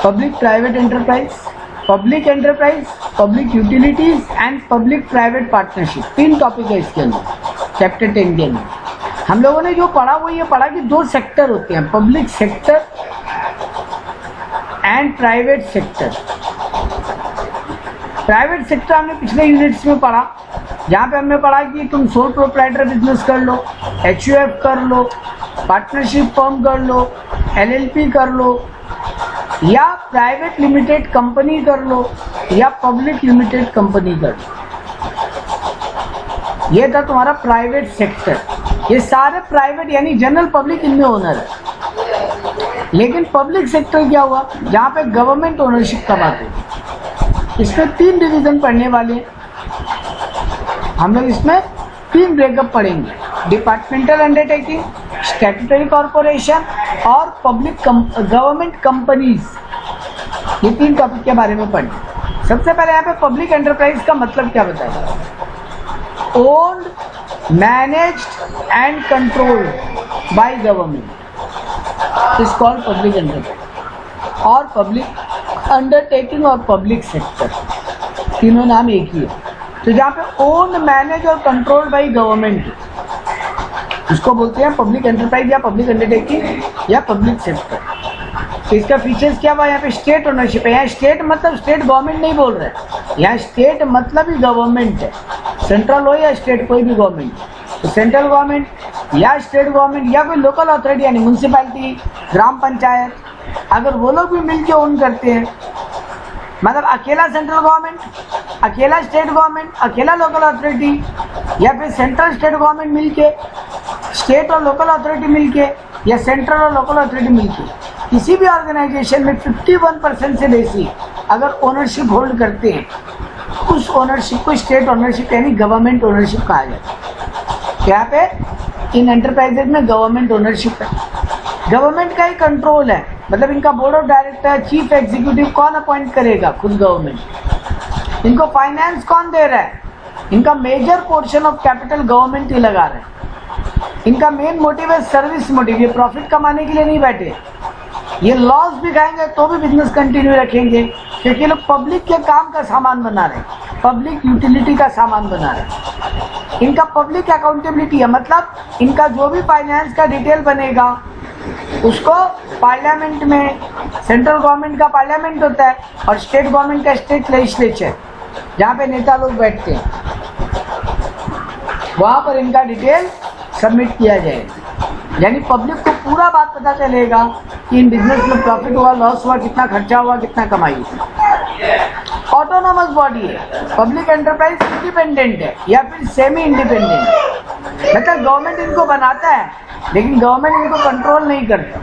Public private enterprise, public enterprise, public utilities and public private partnership, 3 topic है इसके अंदर chapter 10 के अंदर। हम लोगों ने जो पढ़ा वो ये पढ़ा कि 2 सेक्टर होते हैं, public sector and private sector. Private sector हमने पिछले यूनिट्स में पढ़ा, जहाँ पे हमने पढ़ा कि तुम सोल प्रोप्राइटर बिजनेस कर लो, HUF कर लो, पार्टनरशिप फर्म कर लो, LLP कर लो, या प्राइवेट लिमिटेड कंपनी कर लो, या पब्लिक लिमिटेड कंपनी कर लो। ये था तुम्हारा प्राइवेट सेक्टर। ये सारे प्राइवेट यानी जनरल पब्लिक इनमें ओनर है। लेकिन पब्लिक सेक्टर क्या हुआ, जहाँ पे गवर्नमेंट ओनरशिप का बात है। इसमें 3 डिवीजन पढ़ने वाले हैं हम लोग। इसमें 3 ब्रेकअप पढ़ेंगे, डिपार्टमेंटल अंडरटेकिंग, स्टैट्यूटरी कॉर्पोरेशन और पब्लिक गवर्नमेंट कंपनीज। ये 3 टॉपिक के बारे में पढ़ेंगे। सबसे पहले यहाँ पे पब्लिक एंटरप्राइज का मतलब क्या बताएगा। Owned, managed and controlled by government is called public enterprise. और पब्लिक अंडरटेकिंग और पब्लिक सेक्टर, तीनों नाम एक ही है। तो जहाँ पे ओन्ड, मैनेज और कंट्रोल्ड बाय गवर्नमेंट, उसको बोलते हैं पब्लिक एंटरप्राइज या पब्लिक अंडरटेकिंग या पब्लिक सेक्टर। तो इसका फीचर्स क्या हुआ, यहाँ पे स्टेट ओनरशिप है। यहाँ स्टेट मतलब स्टेट गवर्नमेंट नहीं बोल रहे, यहाँ स्टेट मतलब ही गवर्नमेंट है, सेंट्रल हो या स्टेट, कोई भी गवर्नमेंट। तो सेंट्रल गवर्नमेंट या स्टेट गवर्नमेंट या कोई लोकल अथॉरिटी यानी म्यूनसिपैलिटी, ग्राम पंचायत, अगर वो लोग भी मिलके ओन करते हैं, मतलब अकेला सेंट्रल गवर्नमेंट, अकेला स्टेट गवर्नमेंट, अकेला लोकल अथॉरिटी, या फिर सेंट्रल स्टेट गवर्नमेंट मिलके, स्टेट और लोकल अथॉरिटी मिलके, या सेंट्रल और लोकल अथॉरिटी मिलके, किसी भी ऑर्गेनाइजेशन में 51% से बेसी अगर ओनरशिप होल्ड करते हैं, उस ओनरशिप को स्टेट ओनरशिप यानी गवर्नमेंट ओनरशिप कहा जाता है। यहाँ पे इन एंटरप्राइजेज में गवर्नमेंट ओनरशिप है। गवर्नमेंट का ही कंट्रोल है, मतलब इनका board of director, chief executive कौन अपॉइंट करेगा, खुद गवर्नमेंट। इनको फाइनेंस कौन दे रहा है, इनका major portion of capital government ही लगा रहा है। इनका मेन मोटिव है सर्विस मोटिव, ये प्रॉफिट कमाने के लिए नहीं बैठे। ये लॉस भी खाएंगे तो भी बिजनेस कंटिन्यू रखेंगे, क्योंकि लोग पब्लिक के काम का सामान बना रहे हैं, पब्लिक यूटिलिटी का सामान बना रहे हैं। इनका पब्लिक अकाउंटेबिलिटी है, मतलब इनका जो भी फाइनेंस का डिटेल बनेगा उसको पार्लियामेंट में, सेंट्रल गवर्नमेंट का पार्लियामेंट होता है और स्टेट गवर्नमेंट का स्टेट लेजिस्लेचर, जहाँ पे नेता लोग बैठते हैं, वहाँ पर इनका डिटेल सबमिट किया जाएगा। यानी पब्लिक को पूरा बात पता चलेगा कि इन बिजनेस में प्रॉफिट हुआ, लॉस हुआ, कितना खर्चा हुआ, कितना कमाई हुई। ऑटोनोमस बॉडी है, पब्लिक एंटरप्राइज इंडिपेंडेंट है या फिर सेमी इंडिपेंडेंट है, मतलब गवर्नमेंट इनको बनाता है लेकिन गवर्नमेंट इनको कंट्रोल नहीं करता।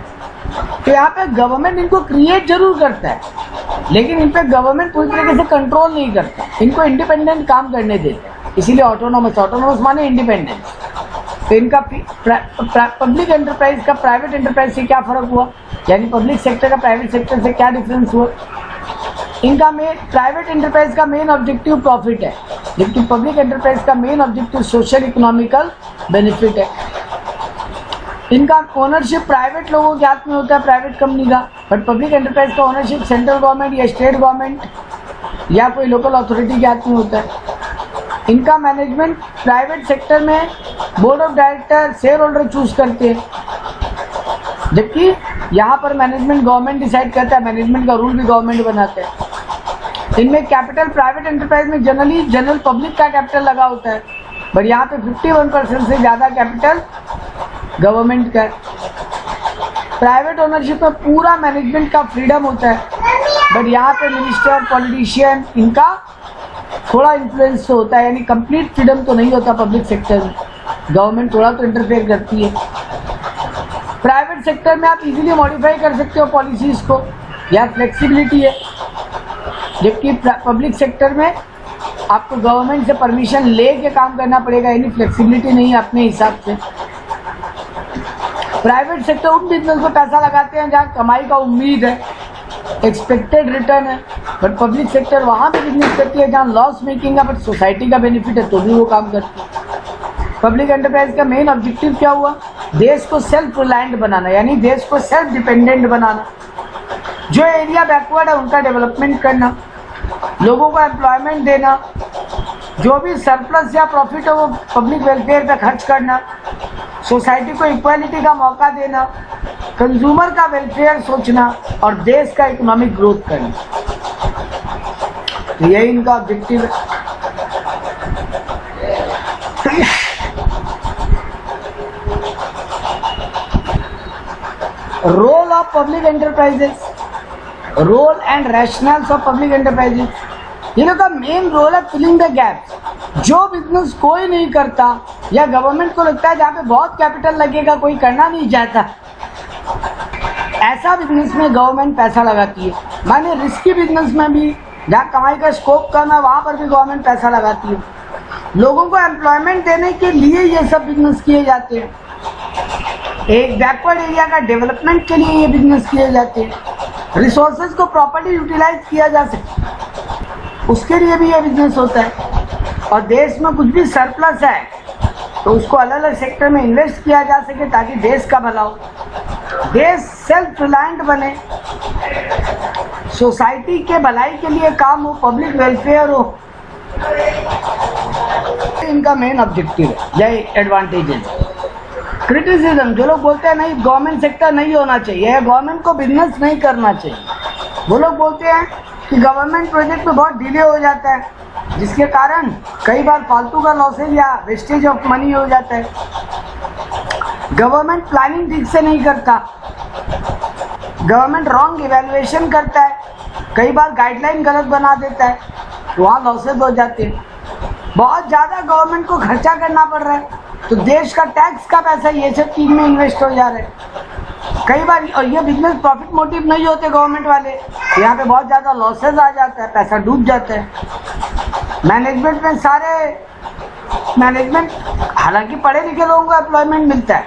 तो यहाँ पे गवर्नमेंट इनको क्रिएट जरूर करता है, लेकिन इन पे गवर्नमेंट पूरी तरीके से कंट्रोल नहीं करता, इनको इंडिपेंडेंट काम करने देता है, इसीलिए ऑटोनोमस। ऑटोनोमस माने इंडिपेंडेंस। तो इनका पब्लिक एंटरप्राइज का प्राइवेट एंटरप्राइज से क्या फर्क हुआ, यानी पब्लिक सेक्टर का प्राइवेट सेक्टर से क्या डिफरेंस हुआ। इनका प्राइवेट एंटरप्राइज का मेन ऑब्जेक्टिव प्रॉफिट है, जबकि पब्लिक एंटरप्राइज का main objective social economical benefit है। इनका ओनरशिप प्राइवेट लोगों के हाथ में होता है, प्राइवेट कंपनी का, बट पब्लिक एंटरप्राइज का ओनरशिप सेंट्रल गवर्नमेंट या स्टेट गवर्नमेंट या कोई लोकल अथॉरिटी के हाथ में होता है। इनका मैनेजमेंट प्राइवेट सेक्टर में board of director, share holder choose करते हैं, जबकि यहाँ पर मैनेजमेंट गवर्नमेंट डिसाइड करता है, मैनेजमेंट का रूल भी गवर्नमेंट बनाता है। इनमें कैपिटल प्राइवेट एंटरप्राइज में जनरली जनरल पब्लिक का कैपिटल लगा होता है, बट यहाँ पे 51% से ज़्यादा कैपिटल गवर्नमेंट का है। प्राइवेट ओनरशिप में पूरा मैनेजमेंट का फ्रीडम होता है, बट यहाँ पे मिनिस्टर, पॉलिटिशियन इनका थोड़ा इन्फ्लुएंस होता है, यानी कंप्लीट फ्रीडम तो नहीं होता पब्लिक सेक्टर में, गवर्नमेंट थोड़ा तो इंटरफेयर करती है। प्राइवेट सेक्टर में आप इजीली मॉडिफाई कर सकते हो पॉलिसीज को, यहाँ फ्लेक्सिबिलिटी है, जबकि पब्लिक सेक्टर में आपको गवर्नमेंट से परमिशन ले के काम करना पड़ेगा, यानी फ्लेक्सिबिलिटी नहीं है अपने हिसाब से। प्राइवेट सेक्टर उन बिजनेस में पैसा लगाते हैं जहाँ कमाई का उम्मीद है, एक्सपेक्टेड रिटर्न है, बट पब्लिक सेक्टर वहाँ भी बिजनेस करती है जहाँ लॉस मेकिंग है बट सोसाइटी का बेनिफिट है तो भी वो काम करती है। पब्लिक एंटरप्राइज का मेन ऑब्जेक्टिव क्या हुआ, देश को सेल्फ रिलायंट बनाना, यानी देश को सेल्फ डिपेंडेंट बनाना। जो एरिया बैकवर्ड है उनका डेवलपमेंट करना, लोगों को एम्प्लॉयमेंट देना, जो भी सरप्लस या प्रॉफिट है वो पब्लिक वेलफेयर पे खर्च करना, सोसाइटी को इक्वालिटी का मौका देना, कंज्यूमर का वेलफेयर सोचना और देश का इकोनॉमिक ग्रोथ करना। तो यही इनका ऑब्जेक्टिव है। Role of public enterprises, role and rationales of public enterprises. ये लोग का मेन रोल है फिलिंग द गैप्स। जो बिजनेस कोई नहीं करता या गवर्नमेंट को लगता है जहाँ पे बहुत कैपिटल लगेगा कोई करना नहीं चाहता, ऐसा बिजनेस में गवर्नमेंट पैसा लगाती है। माने रिस्की बिजनेस में भी जहाँ कमाई का स्कोप कम है वहाँ पर भी गवर्नमेंट पैसा लगाती है। लोगों को एम्प्लॉयमेंट देने के लिए ये सब बिजनेस किए जाते हैं। एक बैकवर्ड एरिया का डेवलपमेंट के लिए ये बिजनेस किए जाते हैं। रिसोर्सेज को प्रॉपर्ली यूटिलाइज किया जा सके उसके लिए भी ये बिजनेस होता है। और देश में कुछ भी सरप्लस है तो उसको अलग अलग सेक्टर में इन्वेस्ट किया जा सके ताकि देश का भला हो, देश सेल्फ रिलायंट बने, सोसाइटी के भलाई के लिए काम हो, पब्लिक वेलफेयर हो। इनका मेन ऑब्जेक्टिव है। यही एडवांटेजेस। क्रिटिसिज्म, जो लोग बोलते हैं नहीं गवर्नमेंट सेक्टर नहीं होना चाहिए या गवर्नमेंट को बिजनेस नहीं करना चाहिए, वो लोग बोलते हैं कि गवर्नमेंट प्रोजेक्ट में बहुत डिले हो जाता है जिसके कारण कई बार फालतू का लॉसेज या वेस्टेज ऑफ मनी हो जाता है। गवर्नमेंट प्लानिंग ठीक से नहीं करता, गवर्नमेंट रॉन्ग इवैल्यूएशन करता है, कई बार गाइडलाइन गलत बना देता है, वहाँ लॉसेज हो जाते हैं। बहुत ज़्यादा गवर्नमेंट को खर्चा करना पड़ रहा है तो देश का टैक्स का पैसा ये सब चीज़ में इन्वेस्ट हो जा रहा है कई बार। और ये बिजनेस प्रॉफिट मोटिव नहीं होते गवर्नमेंट वाले, यहाँ पे बहुत ज़्यादा लॉसेज आ जाता है, पैसा डूब जाता है। मैनेजमेंट में सारे मैनेजमेंट, हालांकि पढ़े लिखे लोगों को एम्प्लॉयमेंट मिलता है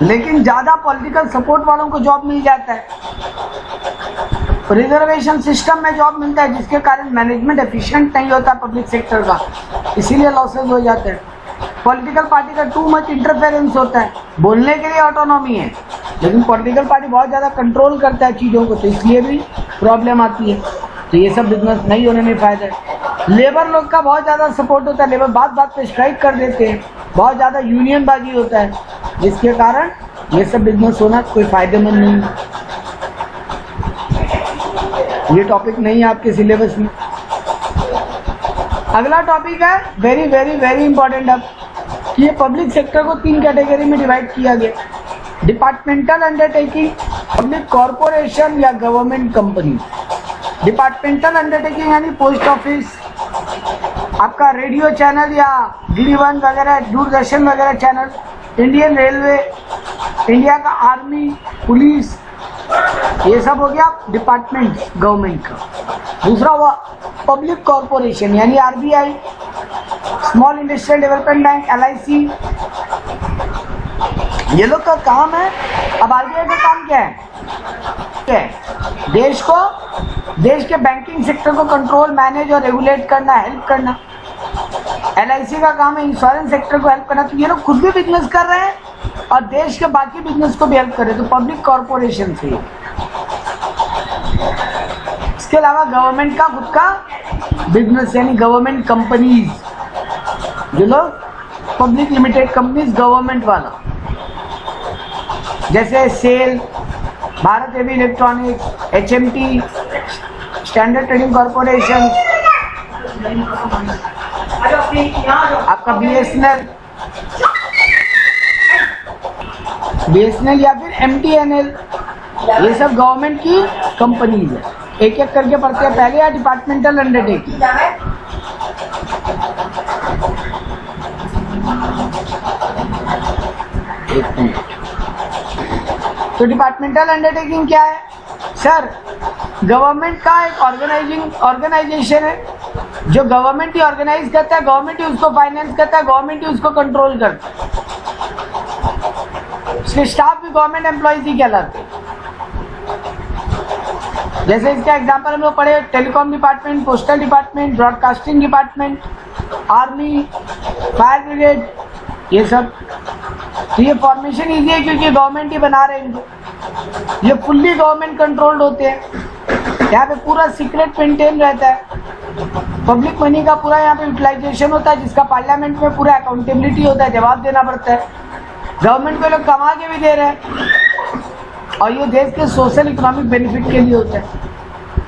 लेकिन ज़्यादा पॉलिटिकल सपोर्ट वालों को जॉब मिल जाता है। रिजर्वेशन सिस्टम में जॉब मिलता है जिसके कारण मैनेजमेंट एफिशिएंट नहीं होता पब्लिक सेक्टर का, इसीलिए लॉसेज हो जाते हैं। पॉलिटिकल पार्टी का टू मच इंटरफेरेंस होता है। बोलने के लिए ऑटोनॉमी है लेकिन पॉलिटिकल पार्टी बहुत ज़्यादा कंट्रोल करता है चीज़ों को, तो इसलिए भी प्रॉब्लम आती है। तो ये सब बिजनेस नहीं होने में फ़ायदा है। लेबर लोग का बहुत ज़्यादा सपोर्ट होता है, लेबर बात बात पे स्ट्राइक कर देते हैं, बहुत ज़्यादा यूनियन बाजी होता है जिसके कारण ये सब बिजनेस होना कोई फ़ायदेमंद नहीं है। ये टॉपिक नहीं है आपके सिलेबस में। अगला टॉपिक है वेरी वेरी वेरी इंपॉर्टेंट। अब ये पब्लिक सेक्टर को 3 कैटेगरी में डिवाइड किया गया। डिपार्टमेंटल अंडरटेकिंग, पब्लिक कॉरपोरेशन या गवर्नमेंट कंपनी। डिपार्टमेंटल अंडरटेकिंग यानी पोस्ट ऑफिस, आपका रेडियो चैनल या DD1 वगैरह, दूरदर्शन वगैरह चैनल, इंडियन रेलवे, इंडिया का आर्मी, पुलिस, ये सब हो गया डिपार्टमेंट गवर्नमेंट का। दूसरा हुआ पब्लिक कॉरपोरेशन यानी RBI, small industrial development bank, LIC, ये लोग का काम है। अब RBI का काम क्या है? देश के बैंकिंग सेक्टर को कंट्रोल, मैनेज और रेगुलेट करना, हेल्प करना। LIC का काम है इंश्योरेंस सेक्टर को हेल्प करना। तो ये लोग खुद भी बिजनेस कर रहे हैं और देश के बाकी बिजनेस को भी हेल्प कर रहे हैं, तो पब्लिक कॉरपोरेशन से। इसके अलावा गवर्नमेंट का खुद का बिजनेस यानी गवर्नमेंट कंपनीज, जो लोग पब्लिक लिमिटेड कंपनीज गवर्नमेंट वाला, जैसे SAIL, Bharat heavy electronics, HMT, standard trading corporation, आपका BSNL या फिर MTNL, ये सब गवर्नमेंट की कंपनीज है। एक एक करके पढ़ते हैं। पहले है डिपार्टमेंटल अंडरटेकिंग। तो डिपार्टमेंटल अंडरटेकिंग क्या है? सर, गवर्नमेंट का एक ऑर्गेनाइजेशन है जो गवर्नमेंट ही ऑर्गेनाइज करता है, गवर्नमेंट ही उसको फाइनेंस करता है, गवर्नमेंट ही उसको कंट्रोल करता है। उसके स्टाफ भी गवर्नमेंट एम्प्लॉयज ही कहलाते हैं। जैसे इसका एग्जांपल हम लोग पढ़े, telecom department, postal department, broadcasting department, army, fire brigade, ये सब। तो ये फॉर्मेशन ईजी है क्योंकि गवर्नमेंट ही बना रहे हैं इनको। ये फुल्ली गवर्नमेंट कंट्रोल्ड होते हैं, यहाँ पे पूरा सीक्रेट मेंटेन रहता है, पब्लिक मनी का पूरा यहाँ पे यूटिलाइजेशन होता है, जिसका पार्लियामेंट में पूरा अकाउंटेबिलिटी होता है, जवाब देना पड़ता है। गवर्नमेंट को लोग कमा के भी दे रहे हैं और ये देश के सोशल इकोनॉमिक बेनिफिट के लिए होता है।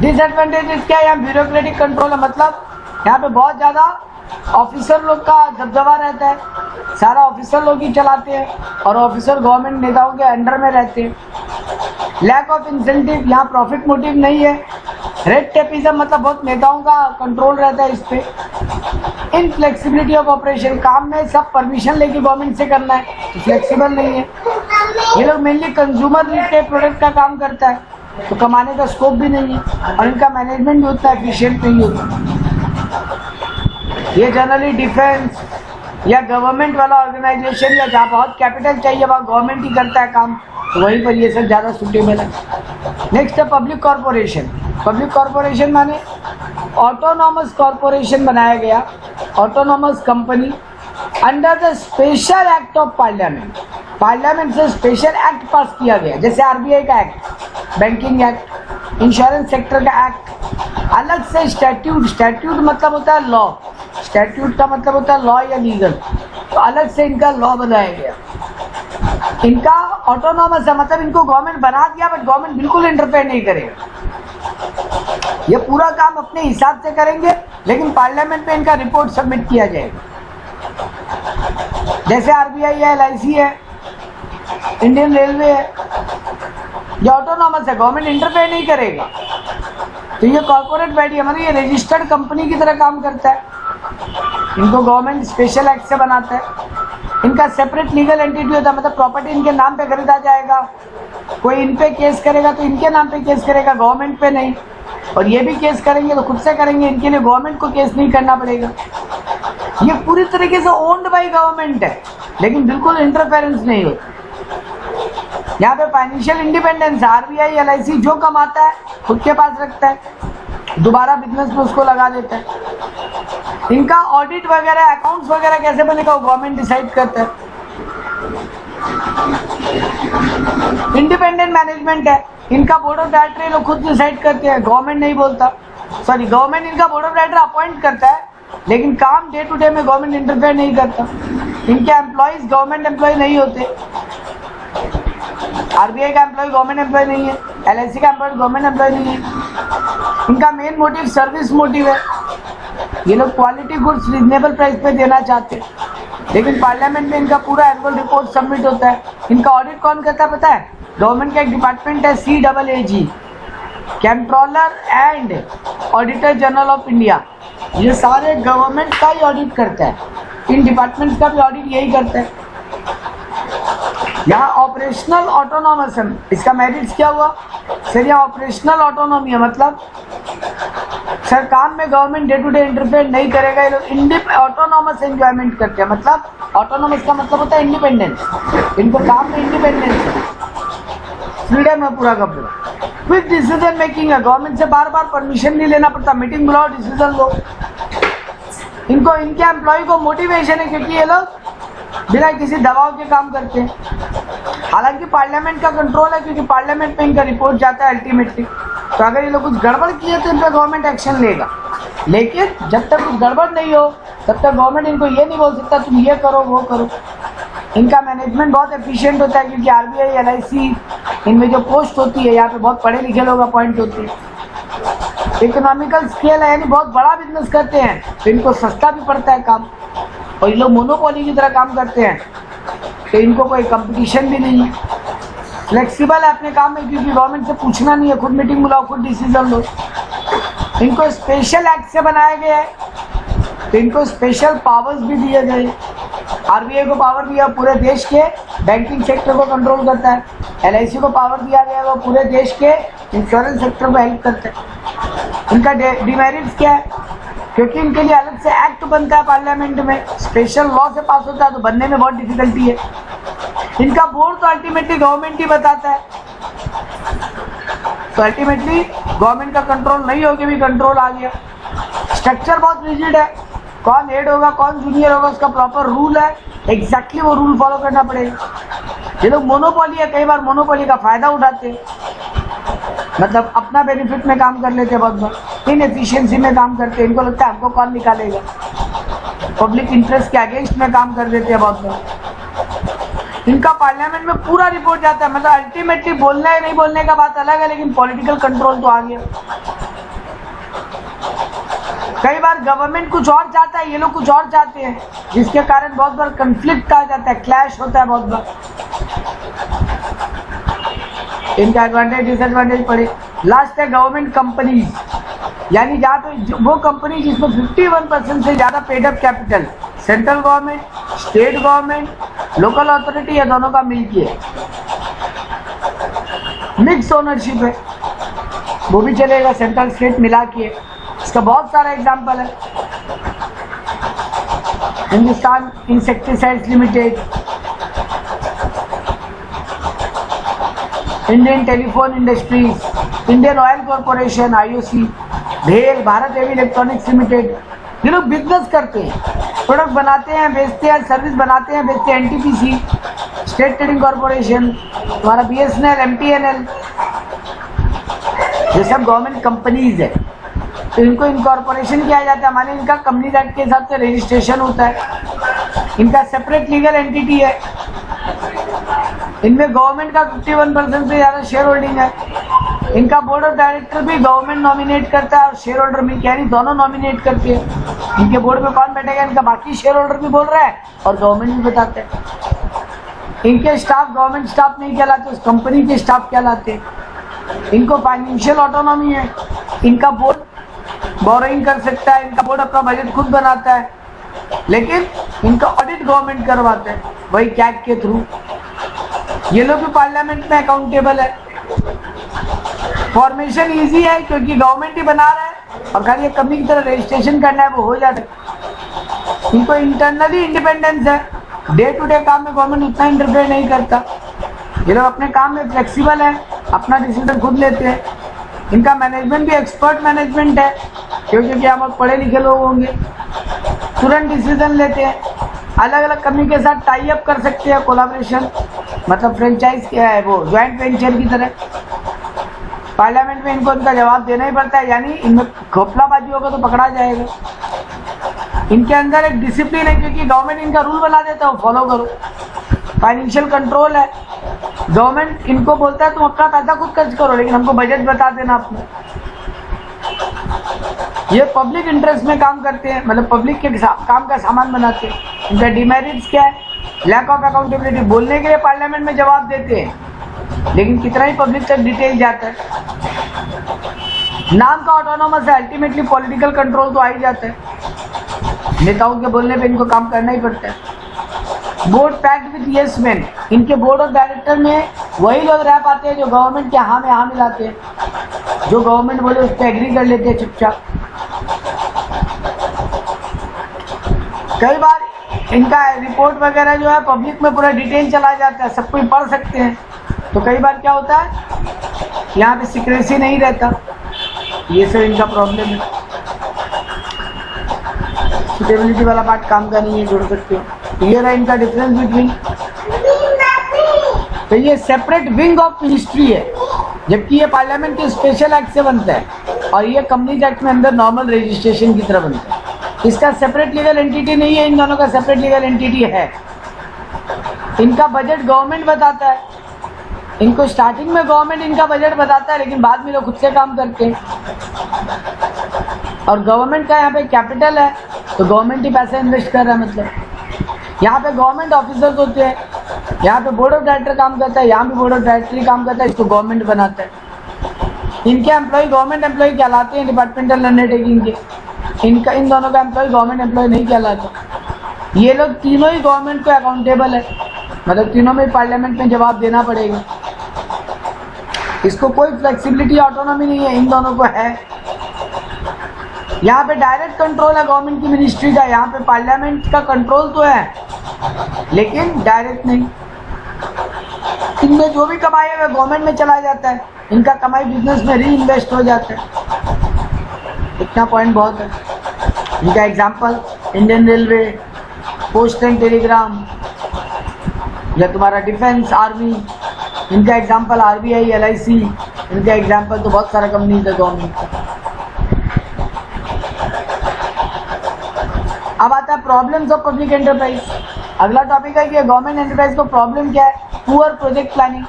डिसएडवांटेजेस क्या है? यहाँ ब्यूरोक्रेटिक कंट्रोल है, मतलब यहाँ पे बहुत ज़्यादा ऑफिसर लोग का दबदबा रहता है, सारा ऑफिसर लोग ही चलाते हैं और ऑफिसर गवर्नमेंट नेताओं के अंडर में रहते हैं। लैक ऑफ इंसेंटिव, यहाँ प्रॉफिट मोटिव नहीं है। रेड टेपिज्म, मतलब बहुत नेताओं का कंट्रोल रहता है इस पे। इनफ्लेक्सिबिलिटी ऑफ ऑपरेशन, काम में सब परमिशन लेके गवर्नमेंट से करना है, तो फ्लेक्सिबल नहीं है। ये लोग मेनली कंज्यूमर रिलेटेड प्रोडक्ट का काम करता है, तो कमाने का स्कोप भी नहीं है और इनका मैनेजमेंट भी उतना एफिशिएंट नहीं होता। ये जनरली डिफेंस या गवर्नमेंट वाला ऑर्गेनाइजेशन या जहाँ बहुत कैपिटल चाहिए वहाँ गवर्नमेंट ही करता है काम, तो वहीं पर ये सब ज़्यादा सूटेबल है। नेक्स्ट है पब्लिक कॉरपोरेशन। पब्लिक कॉरपोरेशन माने ऑटोनॉमस कॉरपोरेशन बनाया गया, autonomous company under the special act of parliament. Parliament से स्पेशल एक्ट पास किया गया, जैसे आरबीआई का act, banking act, insurance sector का एक्ट। अलग से स्टैट्यूट, स्टैट्यूट मतलब होता है लॉ, स्टैट्यूट का मतलब होता है लॉ या लीगल, तो अलग से इनका लॉ बनाया गया। इनका ऑटोनॉमस है, मतलब इनको गवर्नमेंट बना दिया बट गवर्नमेंट बिल्कुल इंटरफेयर नहीं करेगा, ये पूरा काम अपने हिसाब से करेंगे, लेकिन पार्लियामेंट में इनका रिपोर्ट सबमिट किया जाएगा। जैसे आरबीआई है, एलआईसी है, इंडियन रेलवे है, ये ऑटोनॉमस है, गवर्नमेंट इंटरफेयर नहीं करेगा। तो ये कॉर्पोरेट बॉडी है, मतलब ये रजिस्टर्ड कंपनी की तरह काम करता है, इनको गवर्नमेंट स्पेशल एक्ट से बनाता है। इनका सेपरेट लीगल एंटिटी होता है, मतलब प्रॉपर्टी इनके नाम पे खरीदा जाएगा, कोई इन पे केस करेगा तो इनके नाम पे केस करेगा, गवर्नमेंट पे नहीं। और ये भी केस करेंगे तो खुद से करेंगे, इनके लिए गवर्नमेंट को केस नहीं करना पड़ेगा। ये पूरी तरीके से ओन्ड बाय गवर्नमेंट है, लेकिन बिल्कुल इंटरफेरेंस नहीं होती। यहाँ पे फाइनेंशियल इंडिपेंडेंस, आरबीआई एलआईसी जो कमाता है खुद के पास रखता है, दोबारा बिजनेस में उसको लगा देता है। इनका ऑडिट वगैरह, अकाउंट्स वगैरह कैसे बनेगा वो गवर्नमेंट डिसाइड करता है। इंडिपेंडेंट मैनेजमेंट है, इनका बोर्ड ऑफ डायरेक्टर लोग खुद डिसाइड करते हैं, गवर्नमेंट नहीं बोलता। सॉरी, गवर्नमेंट इनका बोर्ड ऑफ डायरेक्टर अपॉइंट करता है, लेकिन काम डे टू डे में गवर्नमेंट इंटरफेयर नहीं करता। इनके एम्प्लॉइज गवर्नमेंट एम्प्लॉय नहीं होते, आरबीआई का एम्प्लॉय गवर्नमेंट एम्प्लॉय नहीं है, एलआईसी का एम्प्लॉय गवर्नमेंट एम्प्लॉय नहीं है। इनका मेन मोटिव सर्विस मोटिव है, ये लोग क्वालिटी गुड्स रीजनेबल प्राइस पे देना चाहते हैं, लेकिन पार्लियामेंट में इनका पूरा एनुअल रिपोर्ट सबमिट होता है। इनका ऑडिट कौन करता है पता है? गवर्नमेंट का एक डिपार्टमेंट है CAAG, controller and auditor general of India, ये सारे गवर्नमेंट का ही ऑडिट करता है, इन डिपार्टमेंट्स का भी ऑडिट यही करता है। यहाँ ऑपरेशनल ऑटोनॉमस है, इसका मेरिट्स क्या हुआ सर? यहाँ ऑपरेशनल ऑटोनॉमी है, मतलब सर काम में government day to day interfere नहीं करेगा, ये लोग ऑटोनॉमस एंजॉयमेंट करते हैं। मतलब ऑटोनॉमस का मतलब होता है इंडिपेंडेंस, इनको काम में इंडिपेंडेंस है, फ्रीडम है पूरा का पूरा। क्विक डिसीजन मेकिंग है, गवर्नमेंट से बार बार परमिशन नहीं लेना पड़ता, मीटिंग बुलाओ डिसीजन लो। इनको, इनके एम्प्लॉय को मोटिवेशन है, क्योंकि ये लोग बिना किसी दबाव के काम करते हैं। हालांकि पार्लियामेंट का कंट्रोल है, क्योंकि पार्लियामेंट में इनका रिपोर्ट जाता है अल्टीमेटली, तो अगर ये लोग कुछ गड़बड़ किए तो इन पर गवर्नमेंट एक्शन लेगा, लेकिन जब तक कुछ गड़बड़ नहीं हो तब तक गवर्नमेंट इनको ये नहीं बोल सकता तुम ये करो वो करो। इनका मैनेजमेंट बहुत एफिशिएंट होता है, क्योंकि आरबीआई एलआईसी इनमें जो पोस्ट होती है यहाँ पे बहुत पढ़े लिखे लोग अपॉइंट होते हैं। इकोनॉमिकल स्केल है, यानी बहुत बड़ा बिजनेस करते हैं, तो इनको सस्ता भी पड़ता है काम, और ये लोग मोनोपोली की तरह काम करते हैं, तो इनको कोई कंपटीशन भी नहीं है। फ्लेक्सिबल है अपने काम में, क्योंकि गवर्नमेंट से पूछना नहीं है, खुद मीटिंग बुलाओ, खुद डिसीजन लो। इनको स्पेशल एक्ट से बनाया गया है, तो इनको स्पेशल पावर्स भी दिए गए। आरबीआई को पावर दिया पूरे देश के बैंकिंग सेक्टर को कंट्रोल करता है, एलआईसी को पावर दिया गया है वो पूरे देश के इंश्योरेंस सेक्टर को हेल्प करता है। इनका डिमेरिट्स क्या है? क्योंकि इनके लिए अलग से एक्ट बनता है पार्लियामेंट में, स्पेशल लॉ से पास होता है, तो बनने में बहुत डिफिकल्टी है। इनका बोर्ड तो अल्टीमेटली गवर्नमेंट ही बताता है, तो अल्टीमेटली गवर्नमेंट का कंट्रोल नहीं होके भी कंट्रोल आ गया। स्ट्रक्चर बहुत रिजिड है, कौन हेड होगा कौन जूनियर होगा उसका प्रॉपर रूल है, एग्जैक्टली वो रूल फॉलो करना पड़ेगा। ये लोग मोनोपोली है, कई बार मोनोपोली का फायदा उठाते हैं, मतलब अपना बेनिफिट में काम कर लेते हैं, बहुत बार इनएफिशिएंसी में काम करते हैं, इनको लगता है हमको कौन निकालेगा, पब्लिक इंटरेस्ट के अगेंस्ट में काम कर देते हैं बहुत बार। इनका पार्लियामेंट में पूरा रिपोर्ट जाता है, मतलब अल्टीमेटली बोलना है नहीं बोलने का बात अलग है, लेकिन पॉलिटिकल कंट्रोल तो आ गया। कई बार गवर्नमेंट कुछ और चाहता है, ये लोग कुछ और चाहते हैं, जिसके कारण बहुत बार कंफ्लिक्ट आ जाता है, क्लैश होता है बहुत बार। इनका एडवांटेज डिसएडवांटेज पड़े। लास्ट है गवर्नमेंट कंपनीज, यानी जहाँ पे वो कंपनी जिसमें 51% से ज़्यादा paid up capital central government, state government, local authority या दोनों का मिलके है, मिक्स ओनरशिप है, वो भी चलेगा, सेंट्रल स्टेट मिला के। इसका बहुत सारा एग्जाम्पल है। Hindustan insecticides limited, Indian telephone industries, Indian oil corporation IOC, भेल, भारत हेवी इलेक्ट्रॉनिक्स लिमिटेड, ये लोग बिजनेस करते हैं, प्रोडक्ट बनाते हैं, बेचते हैं, सर्विस बनाते हैं, बेचते हैं। NTPC, स्टेट ट्रेडिंग कॉरपोरेशन, हमारा BSNL, MTNL, ये सब गवर्नमेंट कंपनीज है, तो इनको इनकॉर्पोरेशन किया जाता है, माने इनका कंपनीज एक्ट के हिसाब से रजिस्ट्रेशन होता है, इनका सेपरेट लीगल एंटिटी है, इनमें गवर्नमेंट का 51% से ज़्यादा शेयर होल्डिंग है, इनका बोर्ड ऑफ डायरेक्टर भी गवर्नमेंट नॉमिनेट करता है और शेयर होल्डर मिलकर, यानी दोनों नॉमिनेट करते हैं। इनके बोर्ड में कौन बैठेगा, इनका बाकी शेयर होल्डर भी बोल रहा है और गवर्नमेंट भी बताते हैं। इनके स्टाफ गवर्नमेंट स्टाफ नहीं कहलाते, उस कंपनी के स्टाफ कहलाते हैं। इनको फाइनेंशियल ऑटोनॉमी है, इनका बोर्ड बोरोइंग कर सकता है, इनका बोर्ड अपना बजट खुद बनाता है, लेकिन इनका ऑडिट गवर्नमेंट करवाता है, वही कैग के थ्रू। ये लोग भी पार्लियामेंट में अकाउंटेबल है। फॉर्मेशन इजी है क्योंकि गवर्नमेंट ही बना रहा है और खाली एक कंपनी की तरह रजिस्ट्रेशन करना है, वो हो जाता है। इनको इंटरनली इंडिपेंडेंस है, डे टू डे काम में गवर्नमेंट उतना इंटरफेयर नहीं करता। ये लोग अपने काम में फ्लेक्सिबल है, अपना डिसीजन खुद लेते हैं। इनका मैनेजमेंट भी एक्सपर्ट मैनेजमेंट है, क्योंकि हम लोग पढ़े लिखे लोग होंगे, तुरंत डिसीजन लेते हैं। अलग अलग कंपनी के साथ टाई अप कर सकते हैं, कोलैबोरेशन, मतलब फ्रेंचाइज क्या है वो ज्वाइंट वेंचर की तरह। पार्लियामेंट में इनको इनका जवाब देना ही पड़ता है, यानी इनमें घोपलाबाजी होगा तो पकड़ा जाएगा। इनके अंदर एक डिसिप्लिन है, क्योंकि गवर्नमेंट इनका रूल बना देता है, वो फॉलो करो। फाइनेंशियल कंट्रोल है, गवर्नमेंट इनको बोलता है तुम अपना पैसा खुद खर्च करो, लेकिन हमको बजट बता देना अपना। ये पब्लिक इंटरेस्ट में काम करते हैं, मतलब पब्लिक के काम का सामान बनाते हैं। इनका डिमेरिट्स क्या है, लैक ऑफ अकाउंटेबिलिटी, बोलने के लिए पार्लियामेंट में जवाब देते हैं, लेकिन कितना ही पब्लिक तक डिटेल जाता है। नाम का ऑटोनोमस है, अल्टीमेटली पॉलिटिकल कंट्रोल तो आ ही जाता है, नेताओं के बोलने पे इनको काम करना ही पड़ता है। Board packed with yes man, इनके बोर्ड ऑफ डायरेक्टर में वही लोग रह पाते हैं जो गवर्नमेंट के हाँ में हाँ मिलाते हैं, जो गवर्नमेंट बोले उस पर एग्री कर लेते हैं चुपचाप। कई बार इनका रिपोर्ट वगैरह जो है पब्लिक में पूरा डिटेल चला जाता है, सब कोई पढ़ सकते हैं, तो कई बार क्या होता है यहाँ पे सीक्रेसी नहीं रहता, ये सब इनका प्रॉब्लम है। सुटेबिलिटी वाला पार्ट काम का नहीं है, जोड़ सकते हो। ये रहा इनका डिफरेंस बिटवीन, तो ये सेपरेट विंग ऑफ मिनिस्ट्री है, जबकि ये पार्लियामेंट के स्पेशल एक्ट से बनता है और ये कंपनीज एक्ट में अंदर नॉर्मल रजिस्ट्रेशन की तरह बनता है। इसका सेपरेट लीगल एंटिटी नहीं है, इन दोनों का सेपरेट लीगल एंटिटी है। इनका बजट गवर्नमेंट बताता है, इनको स्टार्टिंग में गवर्नमेंट इनका बजट बताता है, लेकिन बाद में लोग खुद से काम करते हैं। और गवर्नमेंट का यहाँ पे कैपिटल है, तो गवर्नमेंट ही पैसा इन्वेस्ट कर रहा है, मतलब यहाँ पे गवर्नमेंट ऑफिसर्स होते हैं, यहाँ पे बोर्ड ऑफ डायरेक्टर काम करता है, यहाँ भी बोर्ड ऑफ डायरेक्टर ही काम करता है, इसको गवर्नमेंट बनाता है। इनके एम्प्लॉय गवर्नमेंट एम्प्लॉय कहलाते हैं डिपार्टमेंटल अंडरटेकिंग के, इनका इन दोनों का एम्प्लॉय गवर्नमेंट एम्प्लॉय नहीं कहलाता। ये लोग तीनों ही गवर्नमेंट को अकाउंटेबल है, मतलब तीनों में पार्लियामेंट में जवाब देना पड़ेगा। इसको कोई फ्लेक्सिबिलिटी ऑटोनॉमी नहीं है, इन दोनों को है। यहाँ पे डायरेक्ट कंट्रोल है गवर्नमेंट की मिनिस्ट्री का, यहाँ पे पार्लियामेंट का कंट्रोल तो है लेकिन डायरेक्ट नहीं। इनमें जो भी कमाई है वह गवर्नमेंट में चला जाता है, इनका कमाई बिजनेस में री इन्वेस्ट हो जाता है। इतना पॉइंट बहुत है। इनका example Indian railway, post and Telegram, या तुम्हारा डिफेंस, आर्मी, इनका एग्जाम्पल RBI, LIC, इनका एग्जाम्पल तो बहुत सारा कंपनीज है गवर्नमेंट का। अब आता है प्रॉब्लम्स ऑफ पब्लिक एंटरप्राइज। अगला टॉपिक है कि गवर्नमेंट एंटरप्राइज को प्रॉब्लम क्या है? Poor project planning.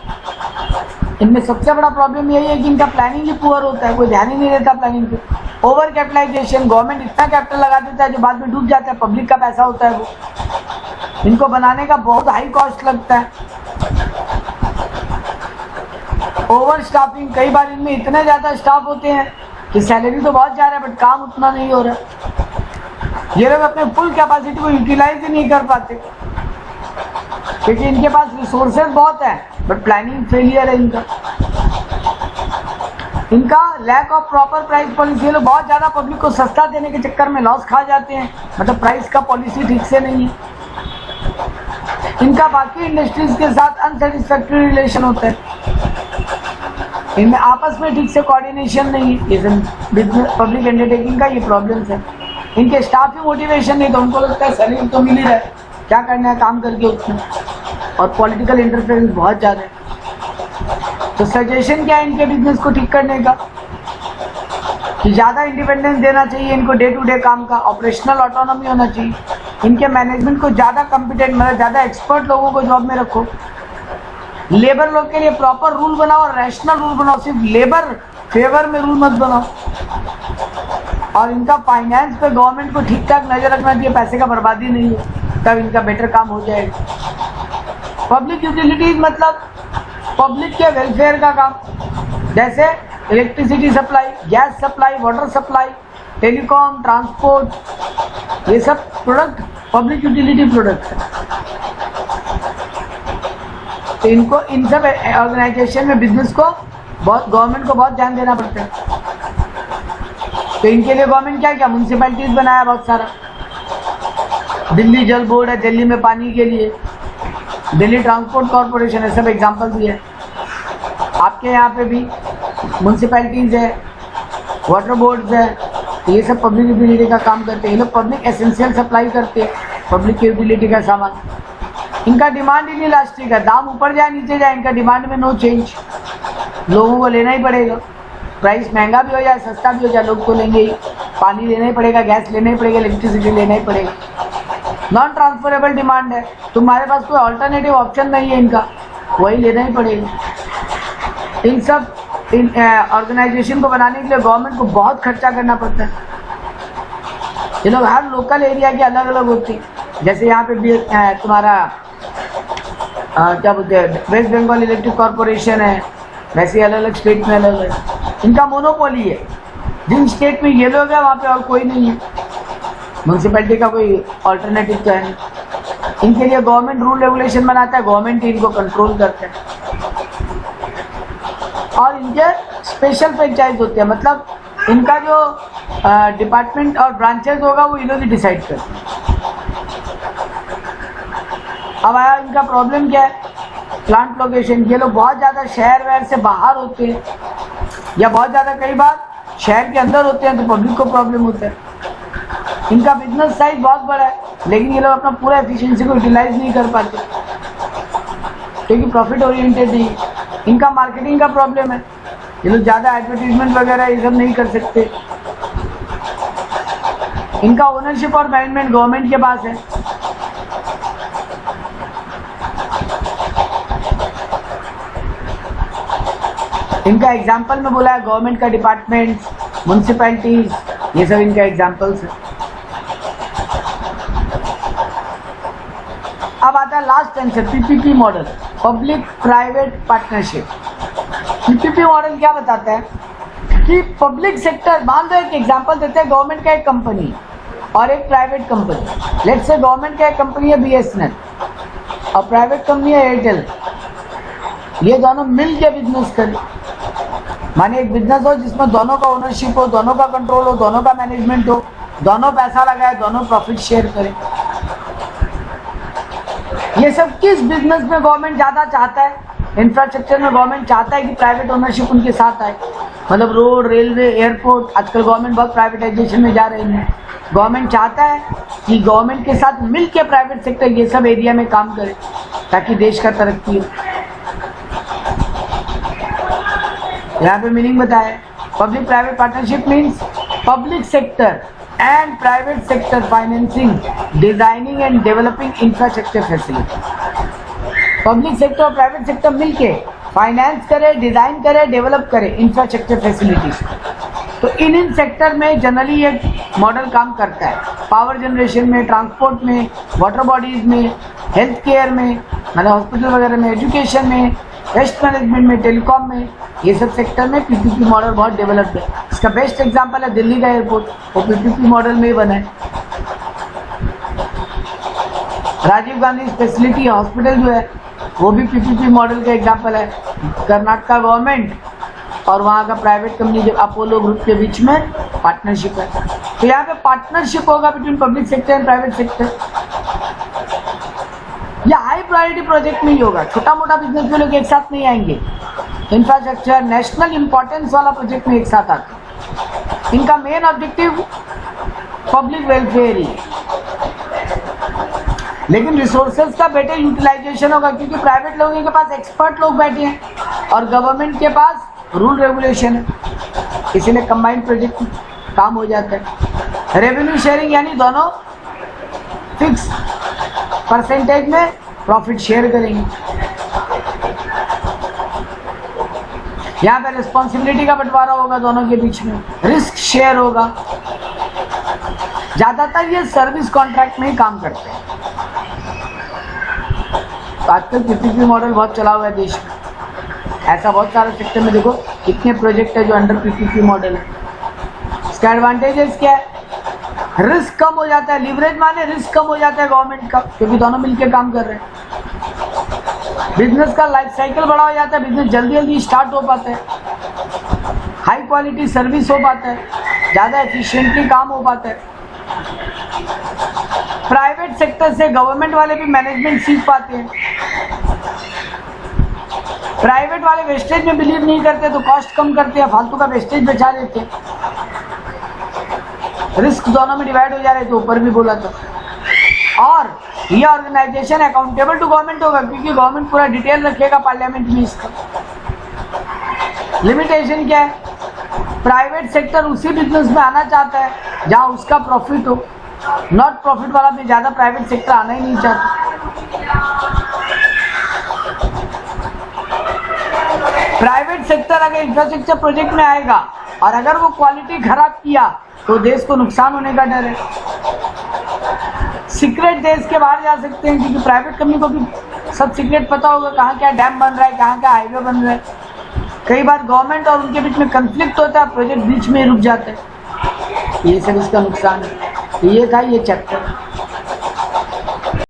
इनमें सबसे बड़ा प्रॉब्लम यही है कि इनका प्लानिंग ही पुअर होता है, कोई ध्यान ही नहीं देता प्लानिंग पे। ओवर कैपिटलाइजेशन, गवर्नमेंट इतना कैपिटल लगा देता है जो बाद में डूब जाता है, पब्लिक का पैसा होता है वो। इनको बनाने का बहुत हाई कॉस्ट लगता है। ओवर स्टाफिंग, कई बार इनमें इतने ज़्यादा स्टाफ होते हैं कि सैलरी तो बहुत जा रहा है बट काम उतना नहीं हो रहा। ये लोग अपने फुल कैपेसिटी को यूटिलाइज ही नहीं कर पाते क्योंकि इनके पास रिसोर्सेज बहुत है बट प्लानिंग फेलियर है इनका। इनका lack of proper price policy, ये लोग बहुत ज़्यादा पब्लिक को सस्ता देने के चक्कर में लॉस खा जाते हैं, मतलब प्राइस का पॉलिसी ठीक से नहीं है। इनका बाकी इंडस्ट्रीज के साथ अनसेटिस्फैक्टरी रिलेशन होता है, इनमें आपस में ठीक से कोऑर्डिनेशन नहीं है। ये बिजनेस पब्लिक अंडरटेकिंग का ये प्रॉब्लम्स है। इनके स्टाफ की मोटिवेशन नहीं, तो उनको लगता है सैलरी तो मिल ही रहा है, क्या करना है काम करके उतना। और पॉलिटिकल इंटरफेरेंस बहुत ज़्यादा है। तो सजेशन क्या है इनके बिजनेस को ठीक करने का कि ज़्यादा इंडिपेंडेंस देना चाहिए इनको, डे टू डे काम का ऑपरेशनल ऑटोनॉमी होना चाहिए। इनके मैनेजमेंट को ज़्यादा कॉम्पिटेंट, मतलब ज़्यादा एक्सपर्ट लोगों को जॉब में रखो। लेबर लोग के लिए प्रॉपर रूल बनाओ और रैशनल रूल बनाओ, सिर्फ लेबर फेवर में रूल मत बनाओ। और इनका फाइनेंस पे गवर्नमेंट को ठीक ठाक नजर रखना चाहिए, पैसे का बर्बादी नहीं हो, तब इनका बेटर काम हो जाएगा। पब्लिक यूटिलिटीज मतलब पब्लिक के वेलफेयर का काम, जैसे electricity supply, gas supply, water supply, telecom, transport, ये सब प्रोडक्ट पब्लिक यूटिलिटी प्रोडक्ट है। तो इनको इन सब ऑर्गेनाइजेशन में बिजनेस को बहुत, गवर्नमेंट को बहुत ध्यान देना पड़ता है। तो इनके लिए गवर्नमेंट क्या म्यूनसिपैलिटीज बनाया बहुत सारा। दिल्ली जल बोर्ड है दिल्ली में पानी के लिए, दिल्ली ट्रांसपोर्ट कॉरपोरेशन है, सब एग्जाम्पल भी है। आपके यहाँ पे भी म्यूनसिपैलिटीज है, वाटर बोर्ड्स है, तो ये सब पब्लिक यूटिलिटी का काम करते हैं। ये लोग पब्लिक एसेंशियल सप्लाई करते हैं, पब्लिक यूटिलिटी का सामान। इनका डिमांड इनइलास्टिक है, दाम ऊपर जाए नीचे जाए इनका डिमांड में नो चेंज, लोगों को लेना ही पड़ेगा। प्राइस महंगा भी हो जाए सस्ता भी हो जाए लोग को लेंगे ही। पानी लेना ही पड़ेगा, गैस लेना ही पड़ेगा, इलेक्ट्रिसिटी लेना ही पड़ेगा। नॉन ट्रांसफरेबल डिमांड है, तुम्हारे पास कोई ऑल्टरनेटिव ऑप्शन नहीं है इनका, वही लेना ही पड़ेगा। इन सब ऑर्गेनाइजेशन को बनाने के लिए गवर्नमेंट को बहुत खर्चा करना पड़ता है। ये लोग हर लोकल एरिया के अलग अलग होते हैं। जैसे यहाँ पे भी तुम्हारा क्या बोलते हैं, वेस्ट बंगाल इलेक्ट्रिक कॉरपोरेशन है, वैसे अलग अलग स्टेट में अलग अलग इनका मोनोपोली है। जिन स्टेट में ये लोग हैं वहाँ पे और कोई नहीं है, म्यूनसिपैलिटी का कोई ऑल्टरनेटिव तो है नहीं। इनके लिए गवर्नमेंट रूल रेगुलेशन बनाता है, गवर्नमेंट ही इनको कंट्रोल करता है। और इनके स्पेशल फ्रेंचाइज होते हैं, मतलब इनका जो डिपार्टमेंट और ब्रांचेज होगा वो इन लोग ही डिसाइड करते हैं। अब आया इनका प्रॉब्लम क्या है, प्लांट लोकेशन। ये लोग बहुत ज़्यादा शहर वहर से बाहर होते हैं या बहुत ज़्यादा कई बार शहर के अंदर होते हैं, तो पब्लिक को प्रॉब्लम होता है। इनका बिजनेस साइज बहुत बड़ा है लेकिन ये लोग अपना पूरा एफिशिएंसी को यूटिलाइज नहीं कर पाते क्योंकि प्रॉफिट ओरिएंटेड नहीं। इनका मार्केटिंग का प्रॉब्लम है, ये लोग ज़्यादा एडवर्टीजमेंट वगैरह ये सब नहीं कर सकते। इनका ओनरशिप और मैनेजमेंट गवर्नमेंट के पास है। इनका एग्जाम्पल में बोला है गवर्नमेंट का डिपार्टमेंट, म्यूनसिपैलिटीज, ये सब इनका एग्जाम्पल्स है। अब आता है last answer, PPP model, public private partnership. PPP model क्या बताता है कि पब्लिक सेक्टर, मान लो एक एग्जाम्पल देते हैं, गवर्नमेंट का एक कंपनी और एक private company. Let's say government का एक कंपनी है BSNL और प्राइवेट कंपनी है एयरटेल। ये दोनों मिल के बिजनेस करें, माने एक बिजनेस हो जिसमें दोनों का ओनरशिप हो, दोनों का कंट्रोल हो, दोनों का मैनेजमेंट हो, दोनों पैसा लगाए, दोनों प्रॉफिट शेयर करें। ये सब किस बिजनेस में गवर्नमेंट ज़्यादा चाहता है? इंफ्रास्ट्रक्चर में गवर्नमेंट चाहता है कि प्राइवेट ओनरशिप उनके साथ आए, मतलब रोड, रेलवे, एयरपोर्ट। आजकल गवर्नमेंट बहुत प्राइवेटाइजेशन में जा रही है, गवर्नमेंट चाहता है कि गवर्नमेंट के साथ मिलके प्राइवेट सेक्टर ये सब एरिया में काम करे ताकि देश का तरक्की हो। यहाँ पे मीनिंग बताया, public private partnership means public sector and private sector financing, designing and developing infrastructure facility. Public sector और प्राइवेट सेक्टर मिलके फाइनेंस करे, डिजाइन करे, डेवलप करे इंफ्रास्ट्रक्चर फैसिलिटीज। तो इन सेक्टर में जनरली एक मॉडल काम करता है, पावर जनरेशन में, ट्रांसपोर्ट में, वाटर बॉडीज में, हेल्थ केयर में, मतलब हॉस्पिटल वगैरह में, एजुकेशन में, वेस्ट मैनेजमेंट में, टेलीकॉम में, ये सब सेक्टर में पीपीपी मॉडल बहुत डेवलप्ड है। इसका बेस्ट एग्जांपल है दिल्ली का एयरपोर्ट, वो पीपीपी मॉडल में ही बना है। राजीव गांधी फैसिलिटी हॉस्पिटल जो है वो भी पीपीपी मॉडल का एग्जांपल है। कर्नाटका गवर्नमेंट और वहाँ का प्राइवेट कंपनी जो अपोलो ग्रुप के बीच में पार्टनरशिप है। तो यहाँ पे पार्टनरशिप होगा between public sector and private sector. या हाई प्रायोरिटी प्रोजेक्ट में ही होगा, छोटा मोटा बिजनेस में लोग एक साथ नहीं आएंगे। इंफ्रास्ट्रक्चर नेशनल इंपॉर्टेंस वाला प्रोजेक्ट में एक साथ आते हैं। इनका मेन ऑब्जेक्टिव पब्लिक वेलफेयर ही, लेकिन रिसोर्सेज का बेटर यूटिलाइजेशन होगा क्योंकि प्राइवेट लोगों के पास एक्सपर्ट लोग बैठे हैं और गवर्नमेंट के पास रूल रेगुलेशन है, इसीलिए कंबाइंड प्रोजेक्ट काम हो जाता है। रेवेन्यू शेयरिंग यानी दोनों फिक्स परसेंटेज में प्रॉफिट शेयर करेंगे। यहाँ पे रिस्पॉन्सिबिलिटी का बंटवारा होगा दोनों के बीच में, रिस्क शेयर होगा। ज्यादातर ये सर्विस कॉन्ट्रैक्ट में ही काम करते हैं। तो आजकल पीपीपी मॉडल बहुत चला हुआ है देश में, ऐसा बहुत सारे सेक्टर में देखो कितने प्रोजेक्ट है जो अंडर पीपीपी मॉडल है। इसका एडवांटेजेस क्या है? रिस्क कम हो जाता है, लीवरेज माने रिस्क कम हो जाता है गवर्नमेंट का क्योंकि दोनों मिलकर काम कर रहे हैं। बिजनेस का लाइफ साइकिल बड़ा हो जाता है, बिजनेस जल्दी जल्दी स्टार्ट हो पाता है, हाई क्वालिटी सर्विस हो पाता है, ज़्यादा एफिशिएंटली काम हो पाता है। प्राइवेट सेक्टर से गवर्नमेंट वाले भी मैनेजमेंट सीख पाते हैं। प्राइवेट वाले वेस्टेज में बिलीव नहीं करते तो कॉस्ट कम करते हैं, फालतू का वेस्टेज बचा देते हैं। रिस्क दोनों में डिवाइड हो जा रहे थे, ऊपर भी बोला था। और ये ऑर्गेनाइजेशन अकाउंटेबल टू गवर्नमेंट होगा क्योंकि गवर्नमेंट पूरा डिटेल रखेगा पार्लियामेंट में इसका। लिमिटेशन क्या है? प्राइवेट सेक्टर उसी बिजनेस में आना चाहता है जहां उसका प्रॉफिट हो, नॉट प्रॉफिट वाला में ज्यादा प्राइवेट सेक्टर आना ही नहीं चाहता। प्राइवेट सेक्टर अगर इंफ्रास्ट्रक्चर प्रोजेक्ट में आएगा और अगर वो क्वालिटी खराब किया तो देश को नुकसान होने का डर है। सीक्रेट देश के बाहर जा सकते हैं क्योंकि प्राइवेट कंपनी को भी सब सीक्रेट पता होगा, कहाँ क्या डैम बन रहा है, कहाँ क्या हाईवे बन रहा है। कई बार गवर्नमेंट और उनके बीच में कंफ्लिक्ट होता है, प्रोजेक्ट बीच में रुक जाते हैं। ये सब इसका नुकसान है। ये था ये चैप्टर।